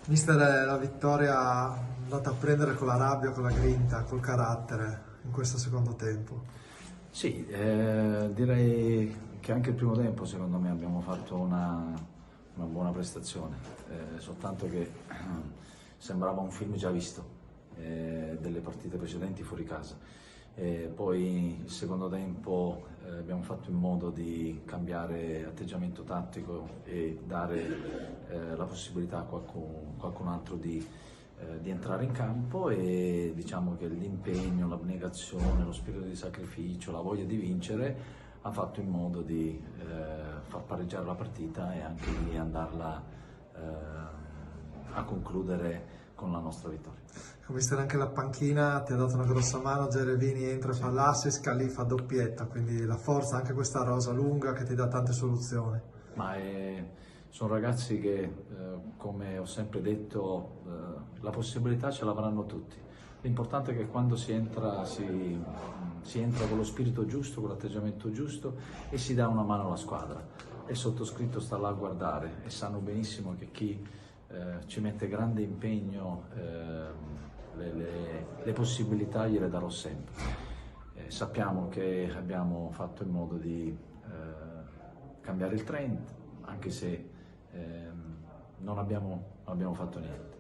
Mister, la vittoria è andata a prendere con la rabbia, con la grinta, col carattere in questo secondo tempo. Sì, direi che anche il primo tempo secondo me abbiamo fatto una buona prestazione, soltanto che sembrava un film già visto delle partite precedenti fuori casa. Poi il secondo tempo abbiamo fatto in modo di cambiare atteggiamento tattico e dare la possibilità a qualcun altro di entrare in campo, e diciamo che l'impegno, l'abnegazione, lo spirito di sacrificio, la voglia di vincere ha fatto in modo di far pareggiare la partita e anche di andarla a concludere con la nostra vittoria. Mister, anche la panchina ti ha dato una grossa mano, Gerevini entra e fa l'assist, Scalì fa doppietta, quindi la forza, anche questa rosa lunga che ti dà tante soluzioni. Sono ragazzi che, come ho sempre detto, la possibilità ce l'avranno tutti. L'importante è che quando si entra con lo spirito giusto, con l'atteggiamento giusto, e si dà una mano alla squadra. E il sottoscritto sta là a guardare e sanno benissimo che chi ci mette grande impegno, le possibilità gliele darò sempre. Sappiamo che abbiamo fatto in modo di cambiare il trend, anche se non abbiamo fatto niente.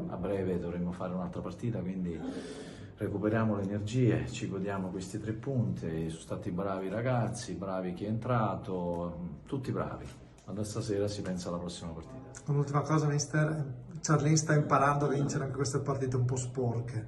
A breve dovremo fare un'altra partita, quindi recuperiamo le energie, ci godiamo questi 3 punti. Sono stati bravi i ragazzi, bravi chi è entrato, tutti bravi. Ma da stasera si pensa alla prossima partita. Un'ultima cosa, mister, Charlene sta imparando a vincere anche queste partite un po' sporche,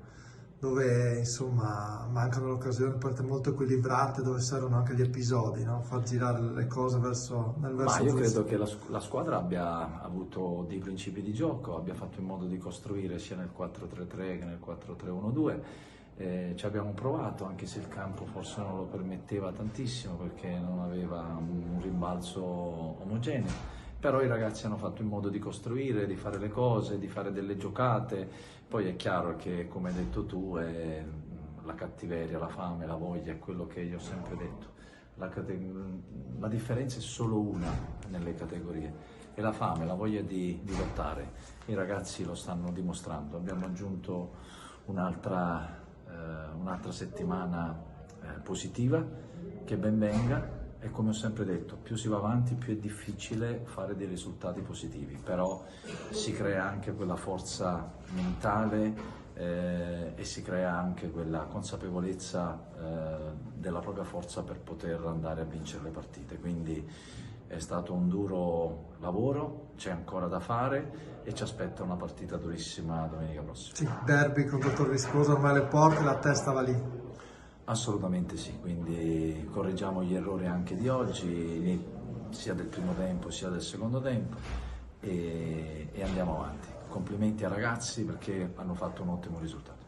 dove insomma mancano le occasioni, partite molto equilibrate, dove servono anche gli episodi, no? Far girare le cose nel verso Ma io giusto. credo che la squadra abbia avuto dei principi di gioco, abbia fatto in modo di costruire sia nel 4-3-3 che nel 4-3-1-2. Ci abbiamo provato, anche se il campo forse non lo permetteva tantissimo perché non aveva un rimbalzo omogeneo. Però i ragazzi hanno fatto in modo di costruire, di fare le cose, di fare delle giocate. Poi è chiaro che, come hai detto tu, la cattiveria, la fame, la voglia è quello che io ho sempre detto. La differenza è solo una nelle categorie, è la fame, la voglia di lottare. I ragazzi lo stanno dimostrando. Abbiamo aggiunto un'altra settimana positiva, che ben venga. E come ho sempre detto, più si va avanti, più è difficile fare dei risultati positivi, però si crea anche quella forza mentale e si crea anche quella consapevolezza della propria forza per poter andare a vincere le partite. Quindi è stato un duro lavoro, c'è ancora da fare e ci aspetta una partita durissima domenica prossima. Sì, derby contro Torriscosa, ormai le porte, la testa va lì. Assolutamente sì, quindi correggiamo gli errori anche di oggi, sia del primo tempo sia del secondo tempo, e andiamo avanti. Complimenti ai ragazzi perché hanno fatto un ottimo risultato.